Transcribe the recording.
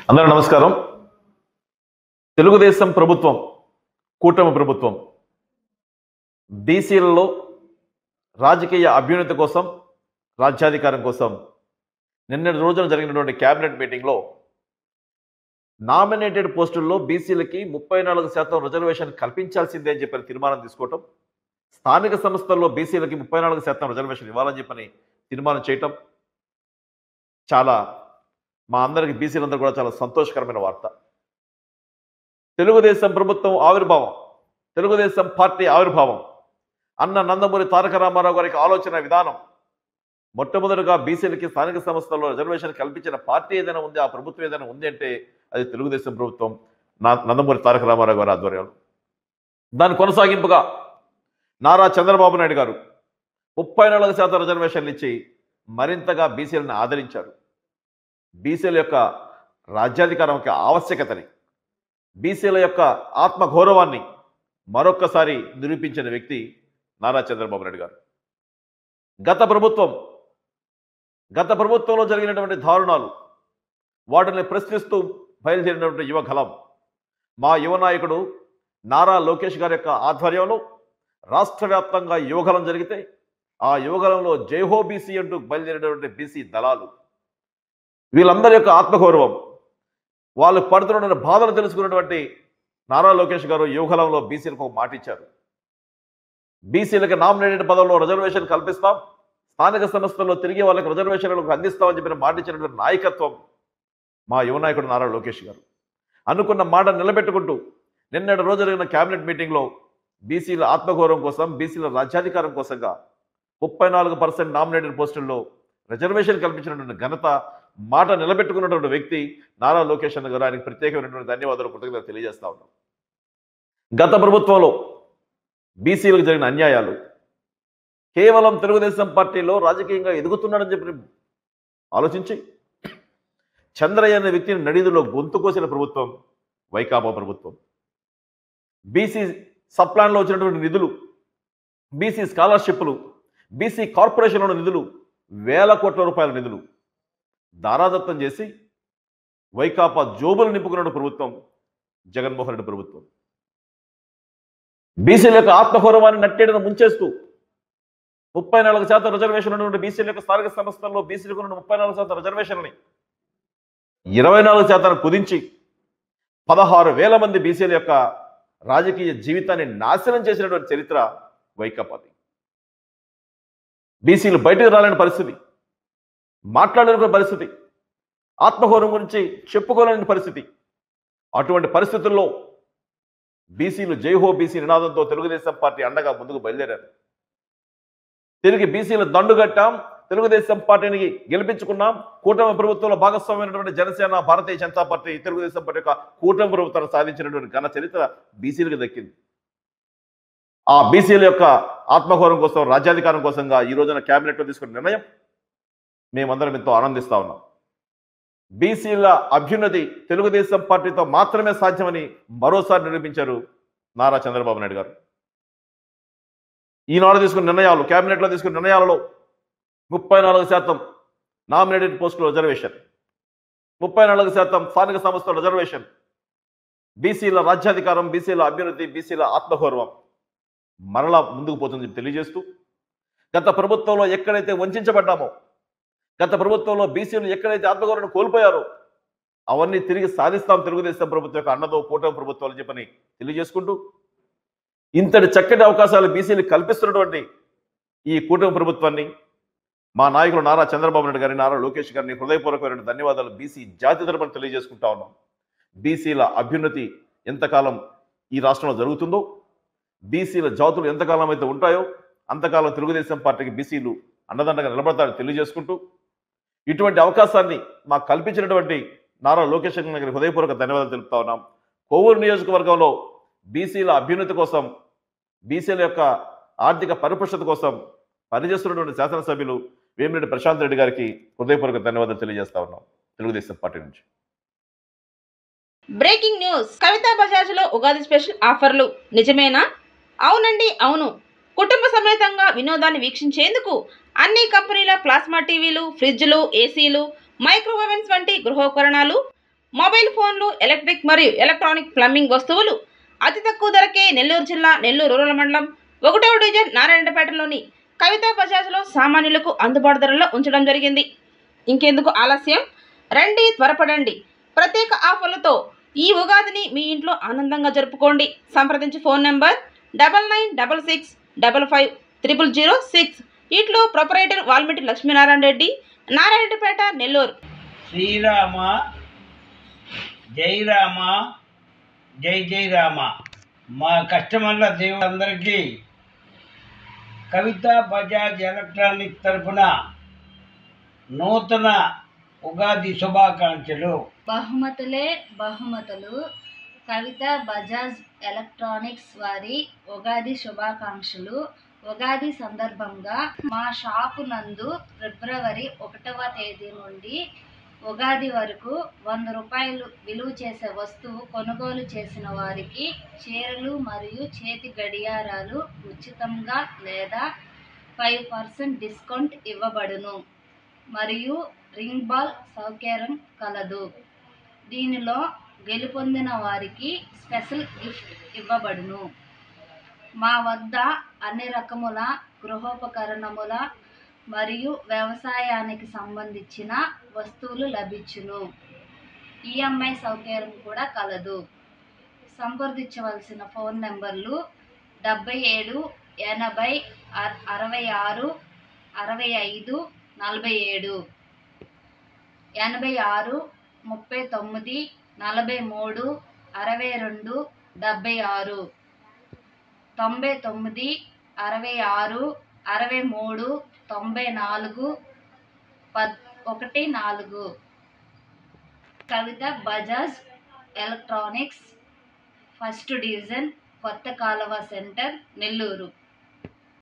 అందరూ నమస్కారం. తెలుగుదేశం ప్రభుత్వం, కూటమి ప్రభుత్వం బీసీలలో రాజకీయ అభ్యున్నతి కోసం, రాజ్యాధికారం కోసం నిన్నటి రోజున జరిగినటువంటి కేబినెట్ మీటింగ్లో నామినేటెడ్ పోస్టుల్లో బీసీలకి 34% రిజర్వేషన్ కల్పించాల్సిందే అని చెప్పని తీర్మానం తీసుకోవటం, స్థానిక సంస్థల్లో బీసీలకి 34% రిజర్వేషన్ ఇవ్వాలని చెప్పని తీర్మానం చేయటం చాలా మా అందరికి బీసీలందరూ కూడా చాలా సంతోషకరమైన వార్త. తెలుగుదేశం ప్రభుత్వం ఆవిర్భావం, తెలుగుదేశం పార్టీ ఆవిర్భావం, అన్న నందమూరి తారక రామారావు గారికి ఆలోచన విధానం, మొట్టమొదటిగా బీసీలకి స్థానిక సంస్థల్లో రిజర్వేషన్ కల్పించిన పార్టీ ఏదైనా ఉంది, ఆ ప్రభుత్వం ఏదైనా ఉంది అంటే అది తెలుగుదేశం ప్రభుత్వం, నందమూరి తారక రామారావు గారి ఆధ్వర్యంలో. దాని కొనసాగింపుగా నారా చంద్రబాబు నాయుడు గారు 34% రిజర్వేషన్లు ఇచ్చి మరింతగా బీసీలను ఆదరించారు. బీసీల యొక్క రాజ్యాధికారం యొక్క ఆవశ్యకతని, బీసీల యొక్క ఆత్మగౌరవాన్ని మరొక్కసారి నిరూపించిన వ్యక్తి నారా చంద్రబాబు నాయుడు గారు. గత ప్రభుత్వంలో జరిగినటువంటి దారుణాలు, వాటిని ప్రశ్నిస్తూ బయలుదేరినటువంటి యువగలం మా యువ నాయకుడు నారా లోకేష్ గారి యొక్క ఆధ్వర్యంలో రాష్ట్ర వ్యాప్తంగా యువగలం జరిగితే, ఆ యువగలంలో జైహో బీసీ అంటూ బయలుదేరినటువంటి బీసీ దళాలు, వీళ్ళందరి యొక్క ఆత్మగౌరవం, వాళ్ళు పడుతున్న బాధలు తెలుసుకున్నటువంటి నారా లోకేష్ గారు యువగలంలో బీసీలకు మాట ఇచ్చారు. బీసీలకు నామినేటెడ్ పదవుల్లో రిజర్వేషన్ కల్పిస్తాం, స్థానిక సంస్థల్లో తిరిగి వాళ్ళకి రిజర్వేషన్లకు అందిస్తామని చెప్పిన మాట ఇచ్చినటువంటి నాయకత్వం మా యువ నాయకుడు నారా లోకేష్ గారు. అనుకున్న మాట నిలబెట్టుకుంటూ నిన్నటి రోజు జరిగిన కేబినెట్ మీటింగ్లో బీసీల ఆత్మగౌరవం కోసం, బీసీల రాజ్యాధికారం కోసంగా 34% నామినేటెడ్ పోస్టుల్లో రిజర్వేషన్ కల్పించినటువంటి ఘనత, మాట నిలబెట్టుకున్నటువంటి వ్యక్తి నారా లోకేష్ అన్న గారు. ఆయనకు ప్రత్యేకమైనటువంటి ధన్యవాదాలు, కృతజ్ఞతలు తెలియజేస్తా ఉన్నాం. గత ప్రభుత్వంలో బీసీలకు జరిగిన అన్యాయాలు, కేవలం తెలుగుదేశం పార్టీలో రాజకీయంగా ఎదుగుతున్నాడని చెప్పి ఆలోచించి చంద్రయ్య అనే వ్యక్తిని నడిదులో గొంతు కోసిన ప్రభుత్వం వైకాపా ప్రభుత్వం. బీసీ సబ్ప్లాన్లో వచ్చినటువంటి నిధులు, బీసీ స్కాలర్షిప్లు, బీసీ కార్పొరేషన్లో నిధులు, వేల కోట్ల రూపాయల నిధులు దారాదత్తం చేసి వైకాపా జోబులు నింపుకున్న ప్రభుత్వం జగన్మోహన్ రెడ్డి ప్రభుత్వం. బీసీల యొక్క ఆత్మగౌరవాన్ని నట్టేటను ముంచేస్తూ 34% రిజర్వేషన్ ఉన్నటువంటి బీసీల యొక్క స్థానిక సంస్థల్లో బీసీలకు ఉన్న 34% రిజర్వేషన్ని 24% కుదించి 16,000 మంది బీసీల యొక్క రాజకీయ జీవితాన్ని నాశనం చేసినటువంటి చరిత్ర వైకాపాది. బీసీలు బయటకు రాలేని పరిస్థితి, మాట్లాడలేని పరిస్థితి, ఆత్మగౌరవం గురించి చెప్పుకోలేని పరిస్థితి. అటువంటి పరిస్థితుల్లో బీసీలు జైహో బీసీ నినాదంతో తెలుగుదేశం పార్టీ అండగా ముందుకు బయలుదేరారు. తిరిగి బీసీలు దండుగట్టాం, తెలుగుదేశం పార్టీని గెలిపించుకున్నాం. కూటమి ప్రభుత్వంలో భాగస్వామైనటువంటి జనసేన, భారతీయ జనతా పార్టీ, తెలుగుదేశం పార్టీ యొక్క కూటమి ప్రభుత్వాన్ని సాధించినటువంటి ఘన చరిత్ర బీసీలకు దక్కింది. ఆ బీసీల యొక్క ఆత్మగౌరవం కోసం, రాజ్యాధికారం కోసంగా ఈ రోజున కేబినెట్లో తీసుకున్న నిర్ణయం మేమందరం ఎంతో ఆనందిస్తా ఉన్నాం. బీసీల అభ్యున్నతి తెలుగుదేశం పార్టీతో మాత్రమే సాధ్యమని మరోసారి నిరూపించారు నారా చంద్రబాబు నాయుడు గారు. ఈనాడు తీసుకున్న నిర్ణయాలు, కేబినెట్లో తీసుకున్న నిర్ణయాలలో 34% నామినేటెడ్ పోస్టుల రిజర్వేషన్, 34% స్థానిక సంస్థల రిజర్వేషన్, బీసీల రాజ్యాధికారం, బీసీల అభ్యున్నతి, బీసీల ఆత్మగౌరవం మరలా ముందుకు పోతుందని తెలియజేస్తూ, గత ప్రభుత్వంలో ఎక్కడైతే వంచబడ్డామో, గత ప్రభుత్వంలో బీసీలు ఎక్కడైతే ఆత్మగౌరవం కోల్పోయారో అవన్నీ తిరిగి సాధిస్తాం తెలుగుదేశం ప్రభుత్వం యొక్క అన్నదో కూటమి ప్రభుత్వాలు చెప్పని తెలియజేసుకుంటూ, ఇంతటి చక్కటి అవకాశాలు బీసీలు కల్పిస్తున్నటువంటి ఈ కూటమి ప్రభుత్వాన్ని, మా నాయకులు నారా చంద్రబాబు నాయుడు గారిని, నారా లోకేష్ గారిని హృదయపూర్వకమైన ధన్యవాదాలు బీసీ జాతి తరపున తెలియజేసుకుంటా ఉన్నాం. బీసీల అభ్యున్నతి ఎంతకాలం ఈ రాష్ట్రంలో జరుగుతుందో, బీసీల జాతులు ఎంతకాలం అయితే ఉంటాయో అంతకాలం తెలుగుదేశం పార్టీకి బీసీలు అండదండగా నిలబడతారని తెలియజేసుకుంటూ, ఇటువంటి అవకాశాన్ని మాకు కల్పించినటువంటి నారా లోకేష్ గారికి హృదయపూర్వక ధన్యవాదాలు తెలుపుతా ఉన్నాం. కోవూరు నియోజకవర్గంలో బీసీల అభ్యున్నతి కోసం, బీసీల యొక్క ఆర్థిక పరిపుష్టత కోసం పనిచేస్తున్నటువంటి శాసనసభ్యులు వేమిరెడ్డి ప్రశాంత్ రెడ్డి గారికి హృదయపూర్వక ధన్యవాదాలు తెలియజేస్తా ఉన్నాం తెలుగుదేశం పార్టీ నుంచి. Breaking news. కవితా బజాజ్ లో ఉగాది స్పెషల్ ఆఫర్లు నిజమేనా? అవునండి, అవును. కుటుంబ సమేతంగా వినోదాన్ని వీక్షించేందుకు అన్ని కంపెనీల ప్లాస్మా టీవీలు, ఫ్రిడ్జ్లు, ఏసీలు, మైక్రోవేవెన్స్ వంటి గృహోపకరణాలు మొబైల్ ఫోన్లు, ఎలక్ట్రిక్ మరియు ఎలక్ట్రానిక్ ప్లంబింగ్ వస్తువులు అతి తక్కువ ధరకే నెల్లూరు జిల్లా నెల్లూరు రూరల్ మండలం 1వ డివిజన్ నారాయణపేటలోని కవితా బజాజ్లో సామాన్యులకు అందుబాటు ధరలో ఉంచడం జరిగింది. ఇంకెందుకు ఆలస్యం, రండి, త్వరపడండి. ప్రత్యేక ఆఫర్లతో ఈ ఉగాదిని మీ ఇంట్లో ఆనందంగా జరుపుకోండి. సంప్రదించి ఫోన్ నెంబర్ 9966555006. ఇట్లో ప్రొపరైటర్ వాల్మీటి లక్ష్మీనారాయణ రెడ్డి, నారాయణపేట, నెల్లూరు. శ్రీరామ జై రామ జై జై రామ. మా కస్టమర్ల దేవులందరికీ కవితా బజాజ్ ఎలక్ట్రానిక్ తరఫున నూతన ఉగాది శుభాకాంక్షలు. బహుమతులే బహుమతులు. కవితా బజాజ్ ఎలక్ట్రానిక్స్ వారి ఉగాది శుభాకాంక్షలు. ఉగాది సందర్భంగా మా షాపు నందు ఫిబ్రవరి 1వ తేదీ నుండి ఉగాది వరకు 100 రూపాయలు విలువ చేసే వస్తువు కొనుగోలు చేసిన వారికి చీరలు మరియు చేతి గడియారాలు ఉచితంగా లేదా 5% డిస్కౌంట్ ఇవ్వబడును మరియు రింగ్ బాల్ సౌకర్యం కలదు. దీనిలో గెలుపొందిన వారికి స్పెషల్ గిఫ్ట్ ఇవ్వబడును. మా వద్ద అన్ని రకముల గృహోపకరణముల మరియు వ్యవసాయానికి సంబంధించిన వస్తువులు లభించును. ఈఎంఐ సౌకర్యం కూడా కలదు. సంప్రదించవలసిన ఫోన్ నెంబర్లు 77 80 66 65 47, 86 39 43 62 76, 99 66 63 94 14. కవిత బజాజ్ ఎలక్ట్రానిక్స్, 1st డివిజన్, కొత్త కాలువ సెంటర్, నెల్లూరు.